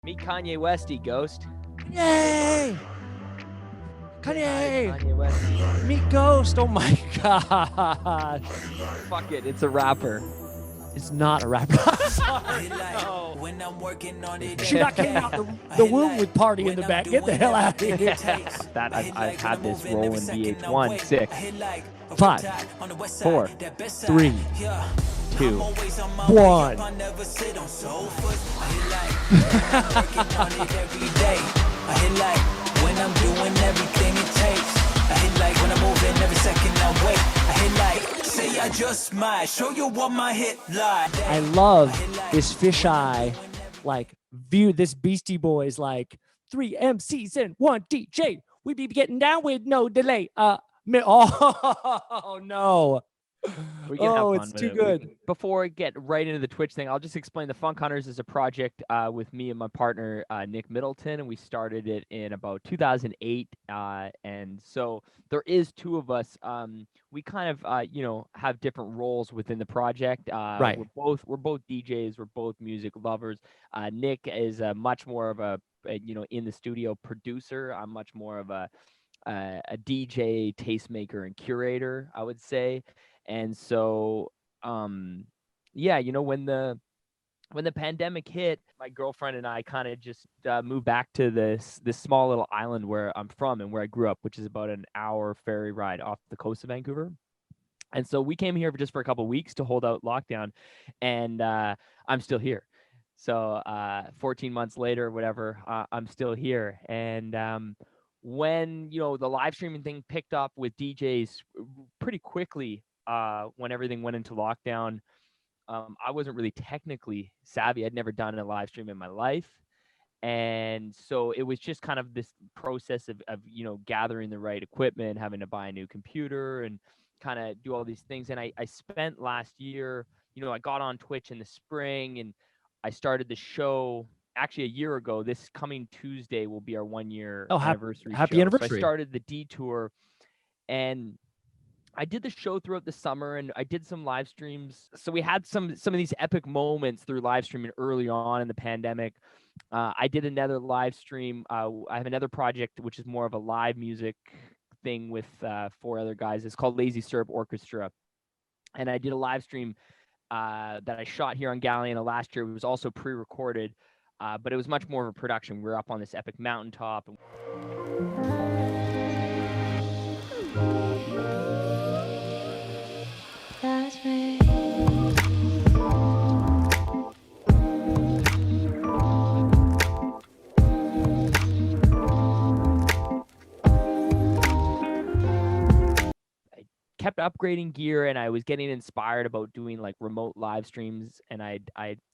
Meet Kanye Westy, Ghost. Yay! Kanye! Kanye West. Meet Ghost. Oh my god. Fuck it, it's a rapper. It's not a rapper. Sorry. No. When I'm working on it, Shoot, I came out the womb with party in the back. Get the hell out of here. That I've had this roll in VH1. 6, 5, 4, 3, 2. 1. When I'm doing everything it takes. I hit like when I'm moving every second I wait. I hit like, say I just might show you what my hit like. I love this fisheye, like, view, this Beastie Boys, like, 3 MCs and 1 DJ. We be getting down with no delay. Oh, no. We can have fun it's with too it. good. Before I get right into the Twitch thing, I'll just explain the Funk Hunters is a project with me and my partner, Nick Middleton, and we started it in about 2008. And so there is 2 of us. We kind of, have different roles within the project. Right. We're both DJs. We're both music lovers. Nick is much more of a in the studio producer. I'm much more of a DJ, tastemaker, and curator, I would say. And so, when the pandemic hit, my girlfriend and I kind of just moved back to this small little island where I'm from and where I grew up, which is about an hour ferry ride off the coast of Vancouver. And so we came here just for a couple of weeks to hold out lockdown, and I'm still here. So 14 months later, or whatever, I'm still here. And when the live streaming thing picked up with DJs pretty quickly, when everything went into lockdown, I wasn't really technically savvy. I'd never done a live stream in my life. And so it was just kind of this process of gathering the right equipment, having to buy a new computer and kind of do all these things. And I spent last year, I got on Twitch in the spring, and I started the show actually a year ago. This coming Tuesday will be our 1-year anniversary. Happy show. anniversary. So I started the detour, and I did the show throughout the summer, and I did some live streams. So we had some of these epic moments through live streaming early on in the pandemic. I did another live stream. I have another project, which is more of a live music thing with 4 other guys. It's called Lazy Syrup Orchestra. And I did a live stream that I shot here on Galliana last year. It was also pre-recorded, but it was much more of a production. We were up on this epic mountaintop. Kept upgrading gear, and I was getting inspired about doing like remote live streams. And I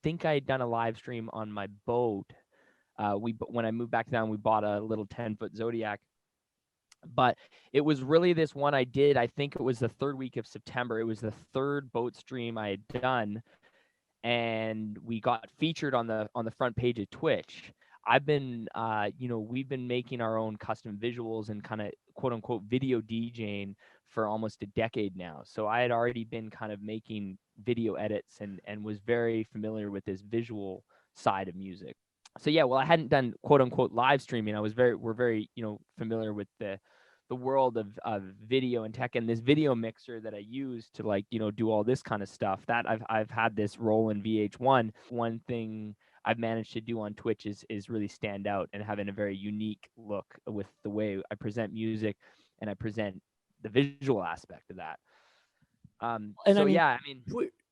think I had done a live stream on my boat. When I moved back down, we bought a little 10-foot Zodiac. But it was really this one I did. I think it was the 3rd week of September. It was the 3rd boat stream I had done, and we got featured on the front page of Twitch. I've been, we've been making our own custom visuals and kind of quote unquote video DJing for almost a decade now. So I had already been kind of making video edits and was very familiar with this visual side of music. So yeah, well, I hadn't done quote unquote live streaming. We're very, familiar with the world of video and tech, and this video mixer that I use to do all this kind of stuff. That I've had this role in VH1. One thing I've managed to do on Twitch is really stand out and having a very unique look with the way I present music and I present the visual aspect of that.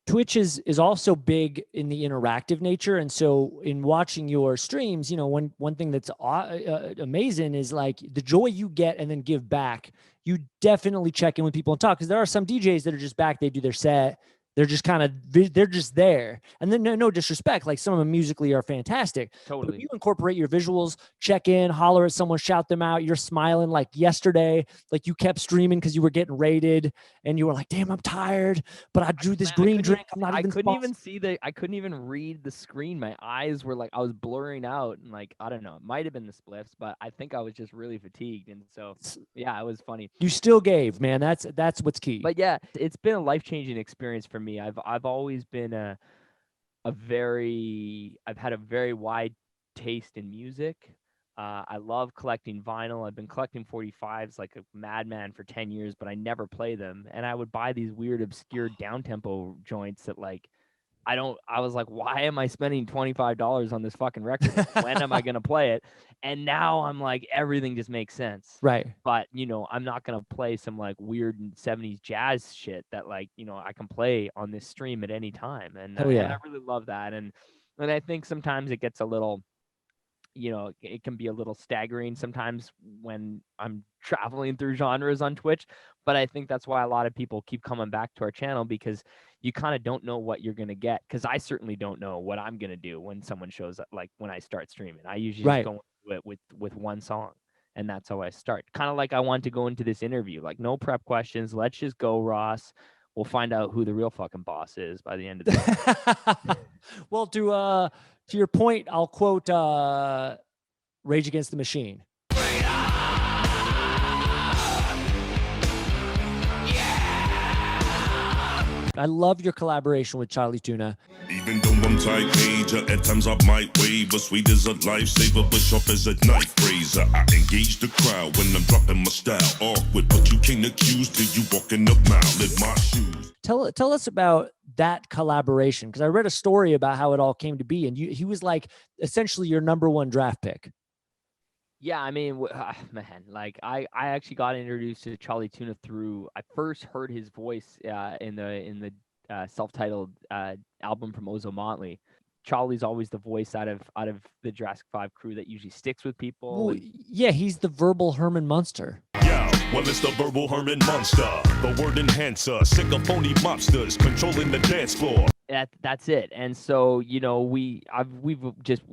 Twitch is also big in the interactive nature. And so in watching your streams, one thing that's amazing is like the joy you get and then give back. You definitely check in with people and talk, because there are some DJs that are just back, they do their set, they're just they're just there. And then no disrespect, like some of them musically are fantastic. Totally. But if you incorporate your visuals, check in, holler at someone, shout them out, you're smiling. Like yesterday, like you kept streaming because you were getting rated and you were like, damn, I'm tired, but I drew this green drink. I couldn't even read the screen. My eyes were like, I was blurring out, and like, I don't know, it might've been the spliffs, but I think I was just really fatigued. And so, yeah, it was funny. You still gave, man. That's what's key. But yeah, it's been a life-changing experience for me. I've always been I've had a very wide taste in music. I love collecting vinyl. I've been collecting 45s like a madman for 10 years, but I never play them. And I would buy these weird, obscure down-tempo joints that like I was like, why am I spending $25 on this fucking record? Like, when am I going to play it? And now I'm like, everything just makes sense. Right. But, I'm not going to play some like weird 70s jazz shit that like, I can play on this stream at any time. And, Hell and yeah. I really love that. And I think sometimes it gets a little, it can be a little staggering sometimes when I'm traveling through genres on Twitch, but I think that's why a lot of people keep coming back to our channel, because you kind of don't know what you're going to get. Because I certainly don't know what I'm going to do when someone shows up, like when I start streaming. I usually just Right. go into it with one song, and that's how I start. Kind of like I want to go into this interview, like no prep questions. Let's just go, Ross. We'll find out who the real fucking boss is by the end of the day. Well, to your point, I'll quote Rage Against the Machine. I love your collaboration with Charli Tuna. Even though I'm tight major, at times I might waver. Sweet as a lifesaver, but sharp as a knife razor. I engage the crowd when I'm dropping my style. Awkward, but you can't accuse till you walking the mile in my shoes. Tell us about that collaboration, because I read a story about how it all came to be, and he was like essentially your #1 draft pick. Yeah, I mean, man, like I actually got introduced to Charli Tuna through, I first heard his voice in the self-titled album from Ozzo Motley. Charlie's always the voice out of the Jurassic 5 crew that usually sticks with people. Well, yeah, he's the verbal Herman Munster. Yeah, well, it's the verbal Herman Monster, the word enhancer, sick of phony mobsters controlling the dance floor. That's it. And so, we're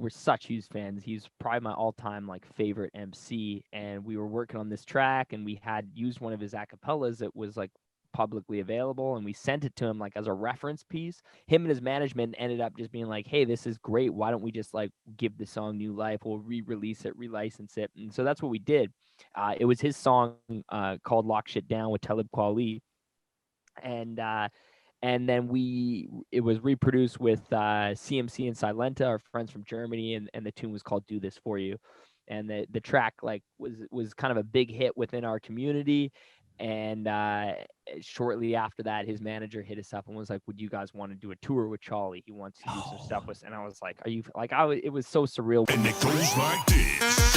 such huge fans. He's probably my all-time like favorite MC, and we were working on this track, and we had used one of his acapellas that was like publicly available, and we sent it to him like as a reference piece. Him and his management ended up just being like, hey, this is great, why don't we just like give the song new life, we'll re-release it, relicense it. And so that's what we did. It was his song called Lock Shit Down with Talib Kweli, and then it was reproduced with CMC and Silenta, our friends from Germany, and the tune was called Do This For You. And the track like was kind of a big hit within our community. And shortly after that, his manager hit us up and was like, would you guys want to do a tour with Charli? He wants to do some stuff with us. And I was like, are you like, it was so surreal. And it goes like this.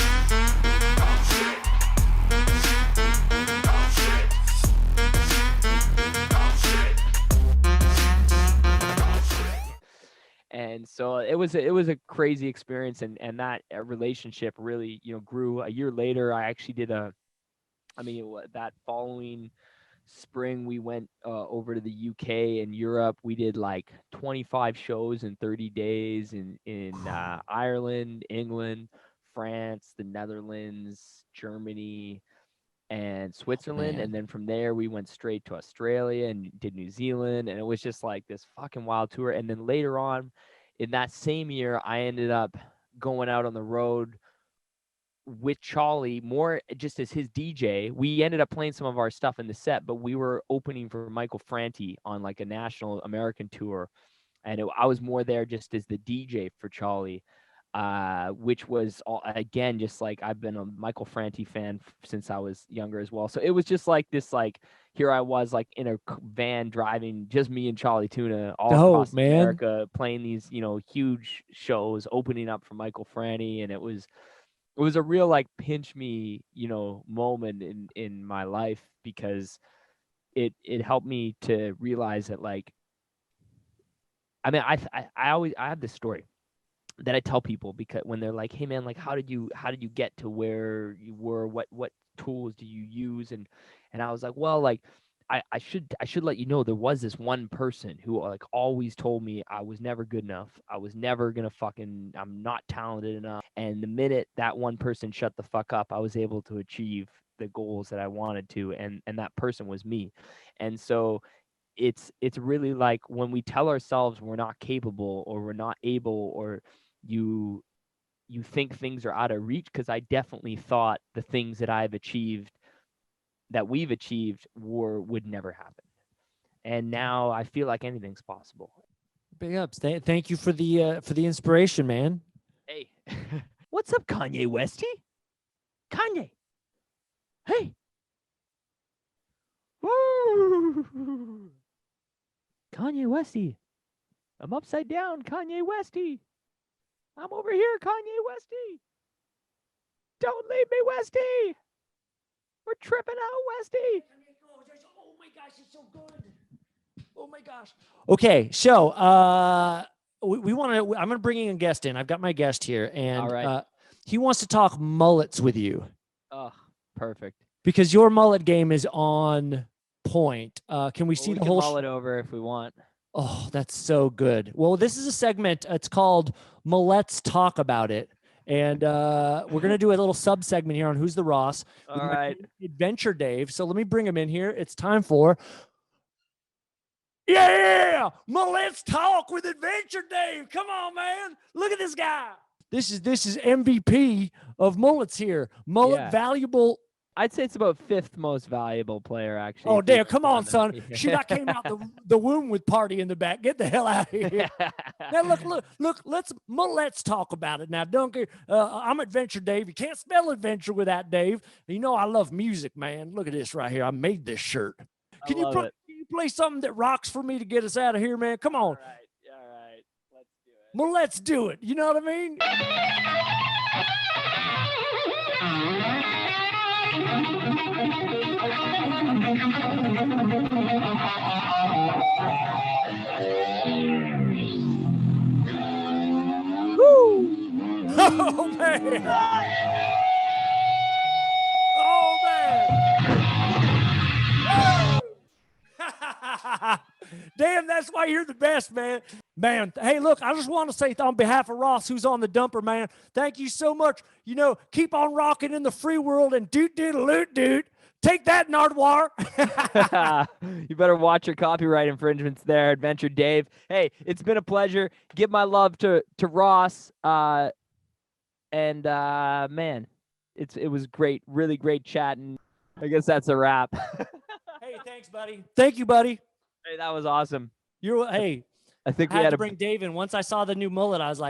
And so it was a crazy experience, and that relationship really grew. A year later, I actually did that following spring we went over to the UK and Europe. We did like 25 shows in 30 days in Ireland, England, France, the Netherlands, Germany, and Switzerland. And then from there we went straight to Australia and did New Zealand, and it was just like this fucking wild tour. And then later on in that same year, I ended up going out on the road with Charli, more just as his DJ. We ended up playing some of our stuff in the set, but we were opening for Michael Franti on like a national American tour, and I was more there just as the DJ for Charli. Which was again just like I've been a Michael Franti fan since I was younger as well. So it was just like this, like here I was like in a van driving, just me and Charli Tuna all across America, playing these huge shows, opening up for Michael Franti, and it was a real like pinch me moment in my life, because it helped me to realize that like I have this story that I tell people, because when they're like, hey man, like how did you get to where you were, what tools do you use, and I was like, well, like I should let you know there was this one person who like always told me I was never good enough, I was never gonna I'm not talented enough, and the minute that one person shut the fuck up, I was able to achieve the goals that I wanted to, and that person was me. And so it's really like when we tell ourselves we're not capable or we're not able, or you think things are out of reach, because I definitely thought the things that we've achieved would never happen, and now I feel like anything's possible. Big ups. Thank you for the inspiration, man. Hey, What's up, Kanye Westy? Kanye. Hey. Woo. Kanye Westy. I'm upside down, Kanye Westy. I'm over here, Kanye Westy. Don't leave me, Westy. We're tripping out, Westy. Oh my gosh, it's so good. Oh my gosh. Okay, so we want to. I'm going to bring in a guest in. I've got my guest here, and All right. he wants to talk mullets with you. Oh, perfect. Because your mullet game is on point. Can we see We the can whole? mull it over if we want. Oh, that's so good. Well, this is a segment. It's called Let's Talk About It. And we're going to do a little sub segment here on Who's the Ross. with All my right. friend Adventure Dave. So let me bring him in here. It's time for. Yeah, Let's Talk with Adventure Dave. Come on, man. Look at this guy. This is MVP of mullets here. Mullet Yeah. valuable. I'd say it's about 5th most valuable player, actually. Oh, if we damn. were Come to on, run son. them. Shoot, I came out the womb with party in the back. Get the hell out of here. Now, look, let's talk about it. Now, Dunker, I'm Adventure Dave. You can't spell adventure without Dave. You know I love music, man. Look at this right here. I made this shirt. Can you play something that rocks for me to get us out of here, man? Come on. All right. Let's do it. Well, let's do it. You know what I mean? Woo! Oh, man. Oh, man. Damn, that's why you're the best, man. Man, hey, look, I just want to say on behalf of Ross, who's on the dumper, man, thank you so much. You know, keep on rocking in the free world and doot. Take that, Nardwar. You better watch your copyright infringements there, Adventure Dave. Hey, it's been a pleasure. Give my love to Ross. Man, it was great, really great chatting. I guess that's a wrap. Hey, thanks, buddy. Thank you, buddy. Hey, that was awesome. Hey, I think I we had had to a bring Dave in. Once I saw the new mullet, I was like,